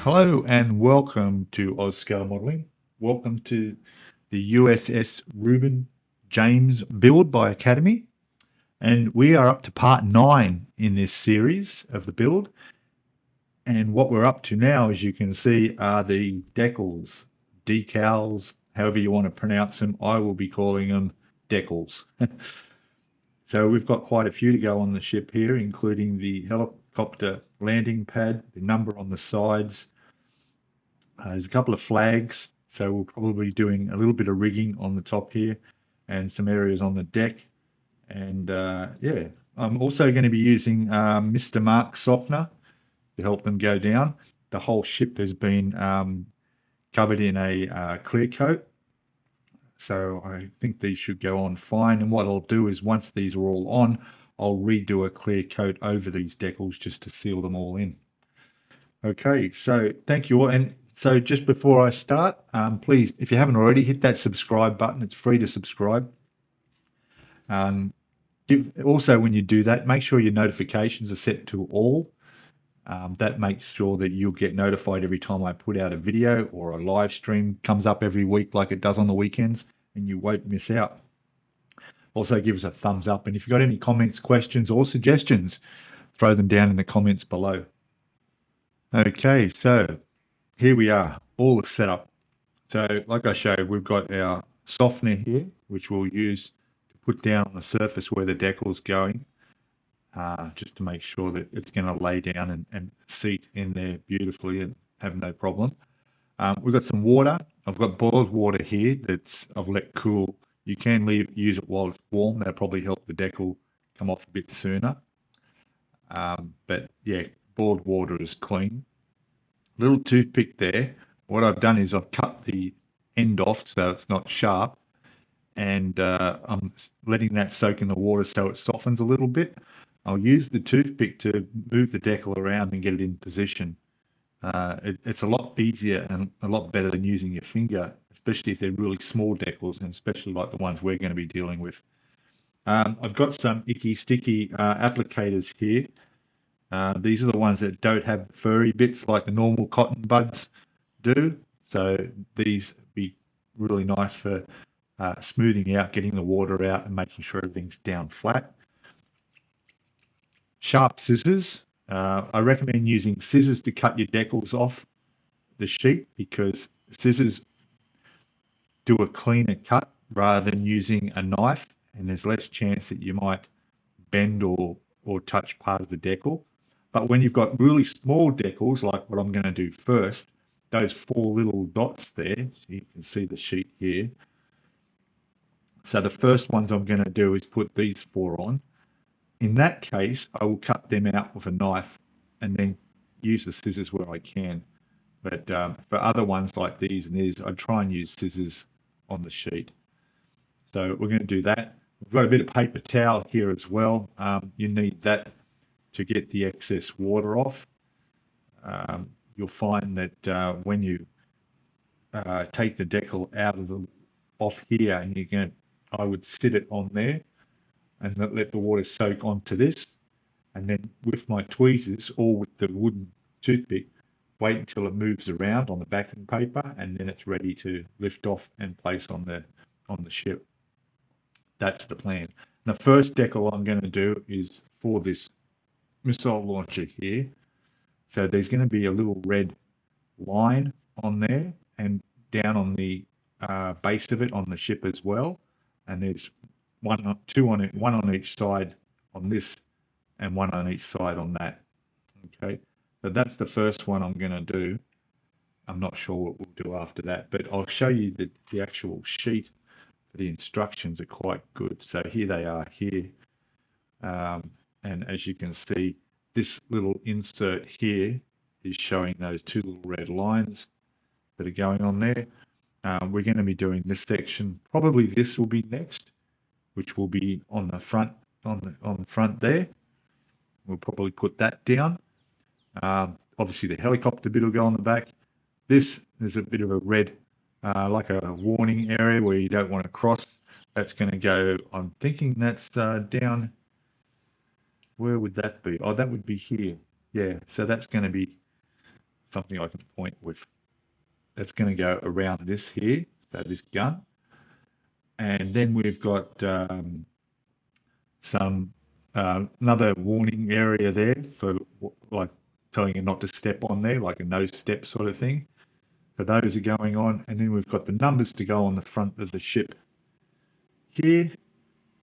Hello and welcome to Oz Scalemodeling. Welcome to the USS Reuben James build by Academy. And we are up to part 9 in this series of the build. And what we're up to now, as you can see, are the decals, decals, however you want to pronounce them. I will be calling them decals. So we've got quite a few to go on the ship here, including the helicopter landing pad, the number on the sides. There's a couple of flags, so we'll probably be doing a little bit of rigging on the top here and some areas on the deck. And yeah, I'm also going to be using Mr. Mark softener to help them go down. The whole ship has been covered in a clear coat, so I think these should go on fine. And what I'll do is once these are all on, I'll redo a clear coat over these decals just to seal them all in. Okay, so thank you all. And so just before I start, please, if you haven't already, hit that subscribe button. It's free to subscribe. Also, when you do that, make sure your notifications are set to all. That makes sure that you'll get notified every time I put out a video or a live stream comes up every week like it does on the weekends, and you won't miss out. Also, give us a thumbs up. And if you've got any comments, questions, or suggestions, throw them down in the comments below. Okay, so here we are, all set up. So like I showed, we've got our softener here, which we'll use to put down on the surface where the decal's going, just to make sure that it's going to lay down and seat in there beautifully and have no problem. We've got some water. I've got boiled water here I've let cool. You can use it while it's warm. That'll probably help the decal come off a bit sooner. But yeah, boiled water is clean. Little toothpick there. What I've done is I've cut the end off so it's not sharp, and I'm letting that soak in the water so it softens a little bit. I'll use the toothpick to move the decal around and get it in position. It's a lot easier and a lot better than using your finger, especially if they're really small decals, and especially like the ones we're going to be dealing with. I've got some Icky Sticky applicators here. These are the ones that don't have furry bits like the normal cotton buds do. So these be really nice for smoothing out, getting the water out and making sure everything's down flat. Sharp scissors. I recommend using scissors to cut your decals off the sheet because scissors do a cleaner cut rather than using a knife, and there's less chance that you might bend or touch part of the decal. But when you've got really small decals, like what I'm going to do first, those 4 little dots there, so you can see the sheet here. So the first ones I'm going to do is put these 4 on. In that case, I will cut them out with a knife and then use the scissors where I can. But for other ones like these and these, I try and use scissors on the sheet. So we're going to do that. We've got a bit of paper towel here as well. You need that to get the excess water off. You'll find that when you take the decal out of off here, and I would sit it on there and let the water soak onto this, and then with my tweezers or with the wooden toothpick, wait until it moves around on the backing paper, and then it's ready to lift off and place on the ship. That's the plan. The first decal I'm going to do is for this missile launcher here. So there's going to be a little red line on there and down on the base of it on the ship as well. And there's two on it, one on each side on this and one on each side on that. Okay, so that's the first one I'm going to do. I'm not sure what we'll do after that, but I'll show you the actual sheet. The instructions are quite good. So here they are here. And as you can see, this little insert here is showing those 2 little red lines that are going on there. We're going to be doing this section. Probably this will be next, which will be on the front, on the front there. We'll probably put that down. Obviously, the helicopter bit will go on the back. This is a bit of a red, like a warning area where you don't want to cross. That's going to go, I'm thinking that's down. Where would that be? Oh, that would be here. Yeah, so that's going to be something I can point with. That's going to go around this here, so this gun. And then we've got some another warning area there for like telling you not to step on there, like a no step sort of thing. So those are going on. And then we've got the numbers to go on the front of the ship here.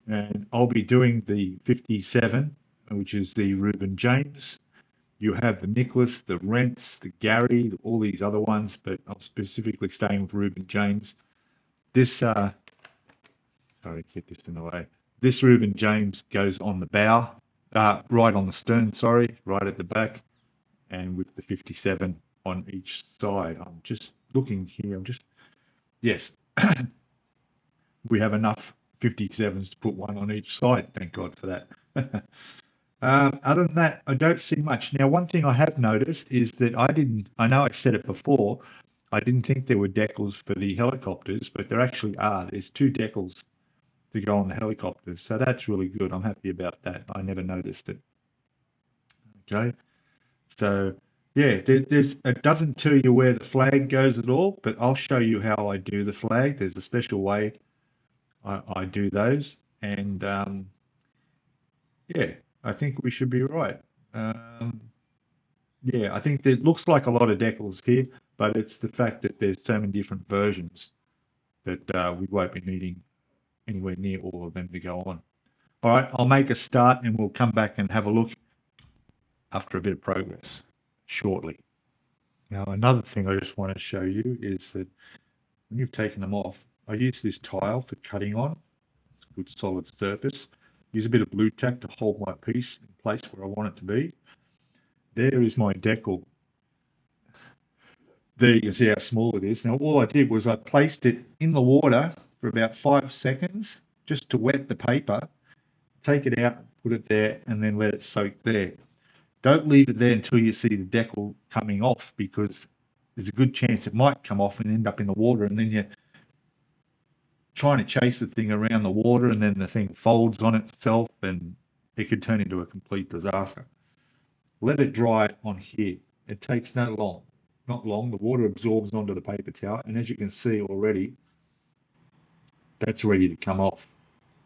And I'll be doing the 57, which is the Reuben James. You have the Nicholas, the Rents, the Gary, all these other ones, but I'm specifically staying with Reuben James. This, sorry, get this in the way. This Reuben James goes on the bow, right on the stern, sorry, right at the back, and with the 57 on each side. I'm just looking here, yes, we have enough 57s to put one on each side, thank God for that. Other than that, I don't see much. Now, one thing I have noticed is that I know I said it before, I didn't think there were decals for the helicopters, but there actually are. There's 2 decals to go on the helicopters. So that's really good. I'm happy about that. I never noticed it. Okay. So, yeah, it doesn't tell you where the flag goes at all, but I'll show you how I do the flag. There's a special way I do those. And, yeah, I think we should be right. Yeah, I think it looks like a lot of decals here, but it's the fact that there's so many different versions that we won't be needing anywhere near all of them to go on. All right, I'll make a start and we'll come back and have a look after a bit of progress shortly. Now, another thing I just want to show you is that when you've taken them off, I use this tile for cutting on. It's a good solid surface. Use a bit of blue tack to hold my piece in place where I want it to be. There is my decal. There you can see how small it is. Now, all I did was I placed it in the water for about 5 seconds just to wet the paper, take it out, put it there, and then let it soak there. Don't leave it there until you see the decal coming off, because there's a good chance it might come off and end up in the water, and then you're trying to chase the thing around the water, and then the thing folds on itself, and it could turn into a complete disaster. Let it dry on here. It takes not long. The water absorbs onto the paper towel, and as you can see already, that's ready to come off.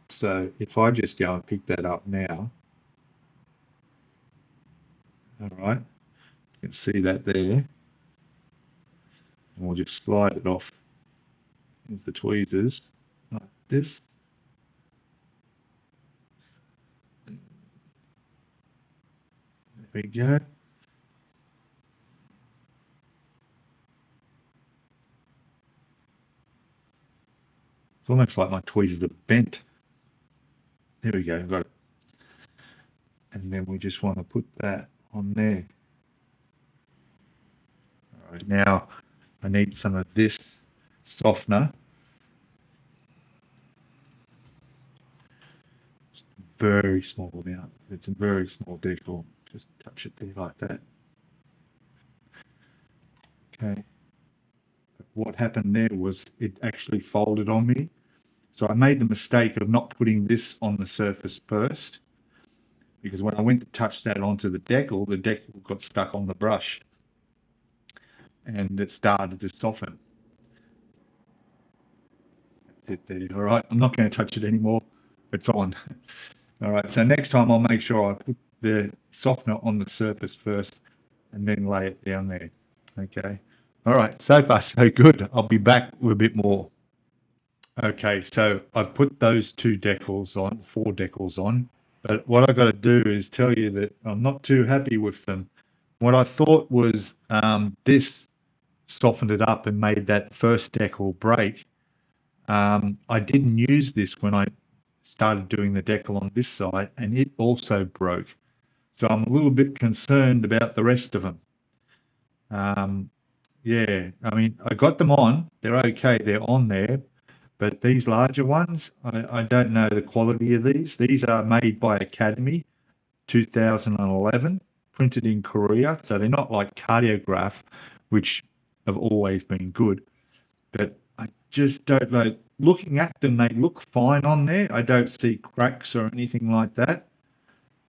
So if I just go and pick that up now, all right, you can see that there, and we'll just slide it off into the tweezers like this. There we go. It's almost like my tweezers are bent. There we go, got it. And then we just want to put that on there. All right, now I need some of this softener. Very small amount. It's a very small decal. Just touch it there like that. Okay. What happened there was it actually folded on me. So I made the mistake of not putting this on the surface first, because when I went to touch that onto the decal got stuck on the brush and it started to soften. That's it there. All right, I'm not going to touch it anymore. It's on. All right, so next time I'll make sure I put the softener on the surface first and then lay it down there. Okay. All right, so far so good. I'll be back with a bit more. Okay, so I've put those 4 decals on, but what I've got to do is tell you that I'm not too happy with them. What I thought was this softened it up and made that first decal break. I didn't use this when I started doing the decal on this side, and it also broke. So I'm a little bit concerned about the rest of them. Yeah, I mean, I got them on. They're okay. They're on there. But these larger ones, I don't know the quality of these. These are made by Academy, 2011, printed in Korea. So they're not like Cardiograph, which have always been good. But I just don't know. Looking at them, they look fine on there. I don't see cracks or anything like that.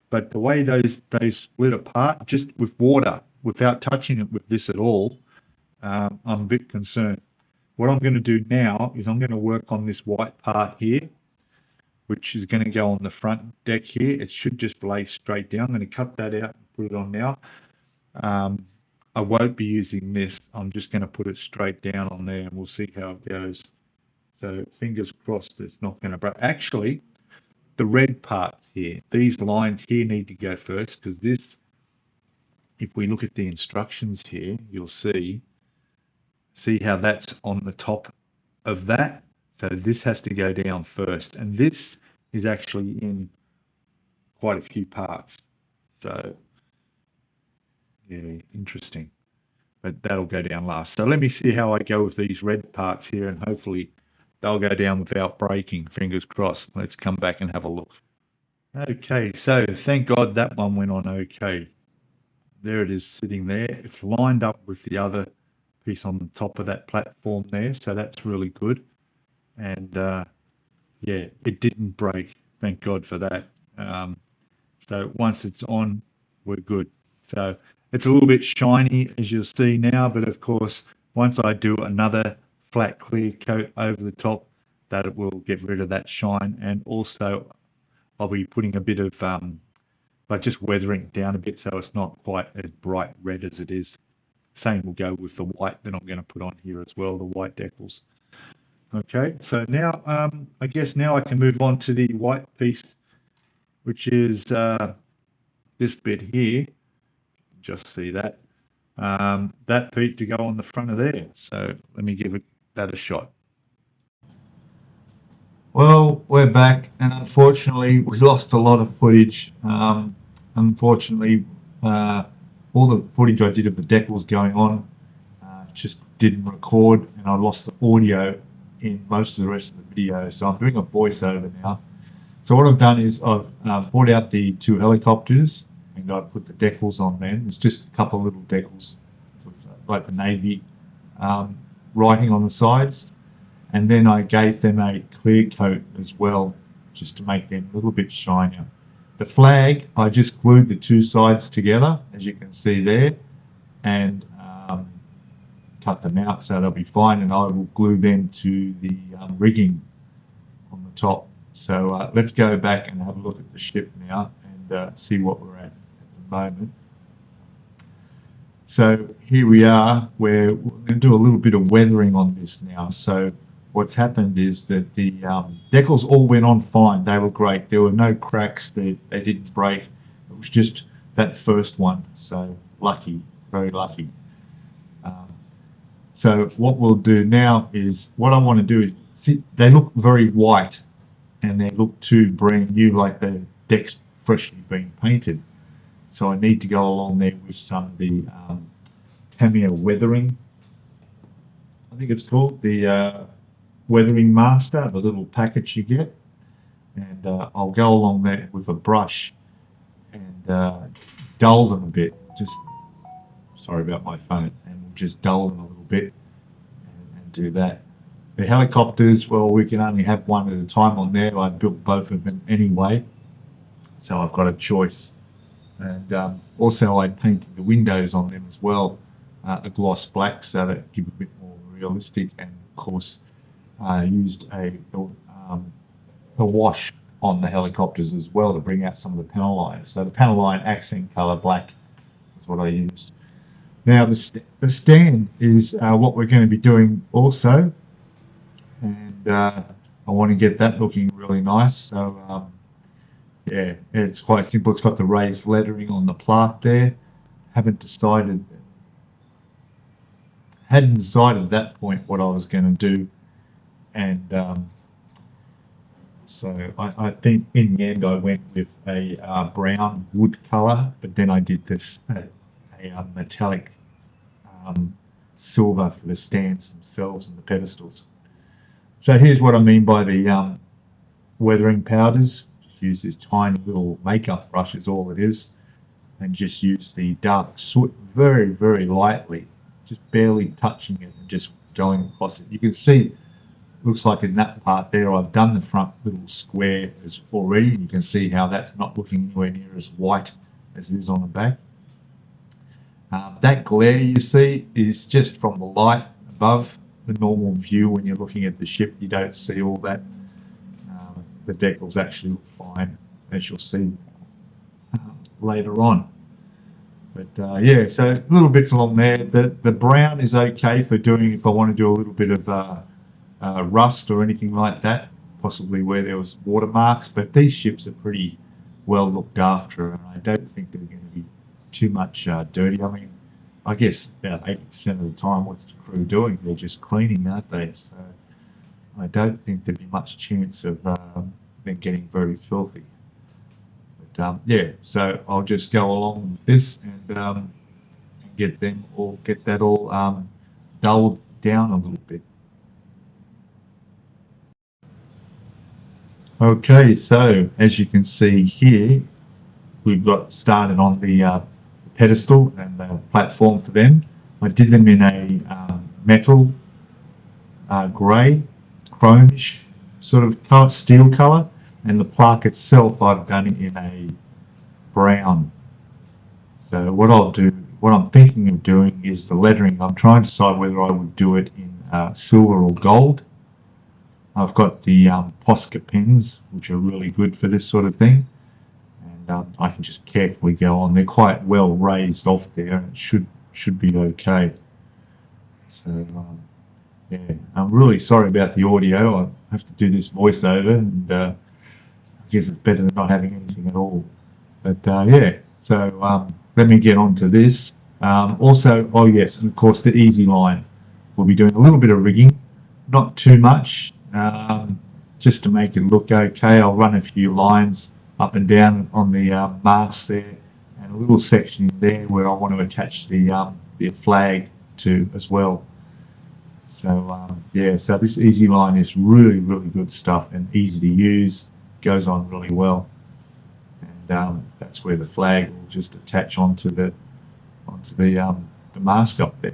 But the way those split apart, just with water, without touching it with this at all, I'm a bit concerned. What I'm going to do now is I'm going to work on this white part here, which is going to go on the front deck here. It should just lay straight down. I'm going to cut that out and put it on now. I won't be using this. I'm just going to put it straight down on there and we'll see how it goes. So fingers crossed it's not going to break. Actually, the red parts here, these lines here need to go first, because this, if we look at the instructions here, you'll see how that's on the top of that. So this has to go down first, and this is actually in quite a few parts. So yeah, interesting. But that'll go down last. So let me see how I go with these red parts here, and hopefully they'll go down without breaking. Fingers crossed. Let's come back and have a look. Okay, so thank God that one went on okay. There it is sitting there. It's lined up with the other piece on the top of that platform there, so that's really good. And yeah, it didn't break. Thank God for that. So once it's on, we're good. So it's a little bit shiny, as you'll see now, but of course, once I do another flat clear coat over the top, that it will get rid of that shine. And also I'll be putting a bit of like just weathering it down a bit so it's not quite as bright red as it is. Same will go with the white that I'm going to put on here as well, the white decals. Okay, so now I guess now I can move on to the white piece, which is this bit here. Just see that. That piece to go on the front of there. So let me give that a shot. Well, we're back, and unfortunately we lost a lot of footage. Unfortunately, all the footage I did of the decals going on just didn't record, and I lost the audio in most of the rest of the video. So I'm doing a voiceover now. So what I've done is I've brought out the two helicopters, and I've put the decals on them. It's just a couple of little decals with like the Navy writing on the sides. And then I gave them a clear coat as well, just to make them a little bit shinier. The flag, I just glued the two sides together, as you can see there, and cut them out so they'll be fine, and I will glue them to the rigging on the top. So let's go back and have a look at the ship now and see what we're at the moment. So here we are. We're going to do a little bit of weathering on this now. So what's happened is that the decals all went on fine. They were great. There were no cracks. They didn't break. It was just that first one. So lucky, very lucky. So what we'll do now is, what I want to do is, see, they look very white and they look too brand new, like the deck's freshly been painted. So I need to go along there with some of the Tamiya weathering, I think it's called, the weathering master, the little package you get, and I'll go along there with a brush and dull them a bit. Just sorry about my phone, and we'll just dull them a little bit and do that. The helicopters, well, we can only have one at a time on there. I built both of them anyway, so I've got a choice. And also I painted the windows on them as well, a gloss black, so that give a bit more realistic, and of course used a wash on the helicopters as well to bring out some of the panel lines. So the panel line accent color black is what I used. Now the stand is what we're going to be doing also, and I want to get that looking really nice. So yeah, it's quite simple. It's got the raised lettering on the plaque there. Hadn't decided at that point what I was going to do, and so I think in the end I went with a brown wood color, but then I did this a metallic silver for the stands themselves and the pedestals. So here's what I mean by the weathering powders. Just use this tiny little makeup brush is all it is, and just use the dark soot very, very lightly, just barely touching it and just going across it. You can see, looks like in that part there, I've done the front little square as already. You can see how that's not looking anywhere near as white as it is on the back. That glare you see is just from the light above the normal view. When you're looking at the ship, you don't see all that. The decals actually look fine, as you'll see later on. But yeah, so little bits along there. The brown is okay for doing if I want to do a little bit of rust or anything like that, possibly where there was watermarks. But these ships are pretty well looked after, and I don't think they're going to be too much dirty. I mean, I guess about 80% of the time, what's the crew doing? They're just cleaning, aren't they? So I don't think there'd be much chance of them getting very filthy. But yeah, so I'll just go along with this and get that all dulled down a little bit. Okay, so as you can see here, we've got started on the pedestal and the platform for them. I did them in a metal grey, chromish sort of steel colour, and the plaque itself I've done it in a brown. So what I'm thinking of doing is the lettering. I'm trying to decide whether I would do it in silver or gold. I've got the Posca pins, which are really good for this sort of thing, and I can just carefully go on. They're quite well raised off there, and it should be okay. So yeah, I'm really sorry about the audio. I have to do this voiceover, and I guess it's better than not having anything at all. But yeah, so let me get on to this. Also, oh yes, and of course the easy line. We'll be doing a little bit of rigging, not too much, just to make it look okay. I'll run a few lines up and down on the mast there, and a little section in there where I want to attach the flag to as well. So yeah, so this easy line is really really good stuff and easy to use, goes on really well, and that's where the flag will just attach onto the mast up there.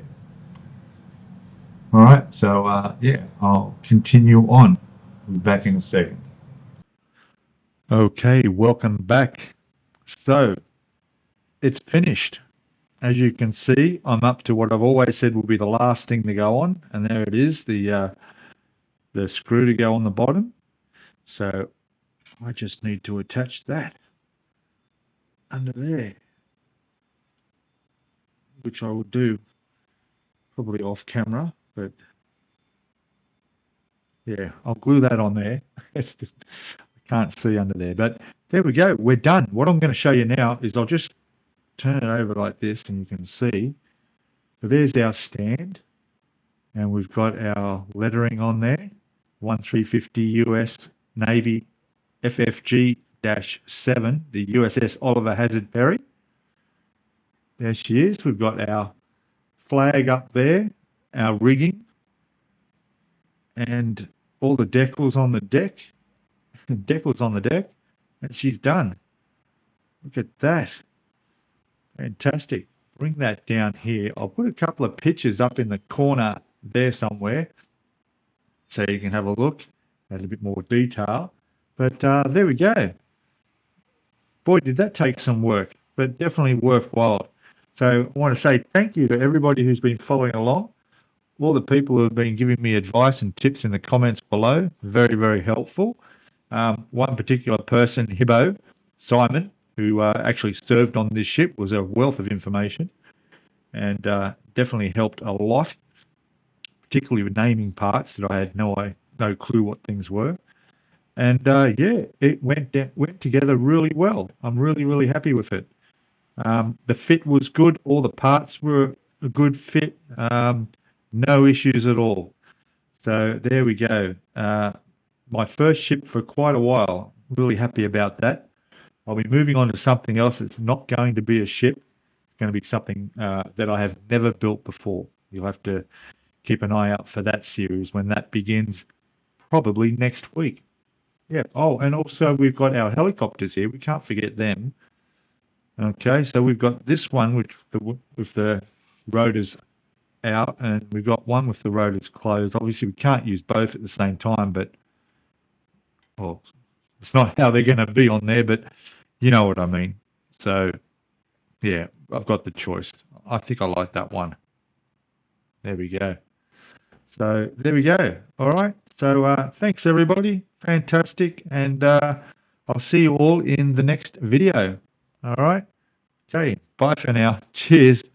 All right, so yeah, I'll continue on. We'll be back in a second. Okay, welcome back. So it's finished. As you can see, I'm up to what I've always said will be the last thing to go on, and there it is, the screw to go on the bottom. So I just need to attach that under there, which I will do probably off camera, but yeah, I'll glue that on there. It's just, I can't see under there, but there we go. We're done. What I'm going to show you now is I'll just turn it over like this and you can see. So there's our stand, and we've got our lettering on there, 1350 US Navy FFG-7, the USS Oliver Hazard Perry. There she is. We've got our flag up there, our rigging, and all the decals on the deck. Decals on the deck, and she's done. Look at that. Fantastic. Bring that down here. I'll put a couple of pictures up in the corner there somewhere so you can have a look at a bit more detail. But there we go. Boy, did that take some work, but definitely worthwhile. So I want to say thank you to everybody who's been following along, all the people who have been giving me advice and tips in the comments below. Very, very helpful. One particular person, Hibbo, Simon, who actually served on this ship, was a wealth of information and definitely helped a lot, particularly with naming parts that I had no clue what things were. And yeah, it went together really well. I'm really, really happy with it. The fit was good. All the parts were a good fit. No issues at all. So there we go. My first ship for quite a while. Really happy about that. I'll be moving on to something else. It's not going to be a ship. It's going to be something that I have never built before. You'll have to keep an eye out for that series when that begins, probably next week. Yeah. Oh, and also we've got our helicopters here. We can't forget them. Okay, so we've got this one with the rotors out, and we've got one with the rotors closed. Obviously, we can't use both at the same time, but well, it's not how they're going to be on there, but you know what I mean. So yeah, I've got the choice. I think I like that one. There we go. So there we go. All right. So thanks everybody. Fantastic. And I'll see you all in the next video. All right. Okay. Bye for now. Cheers.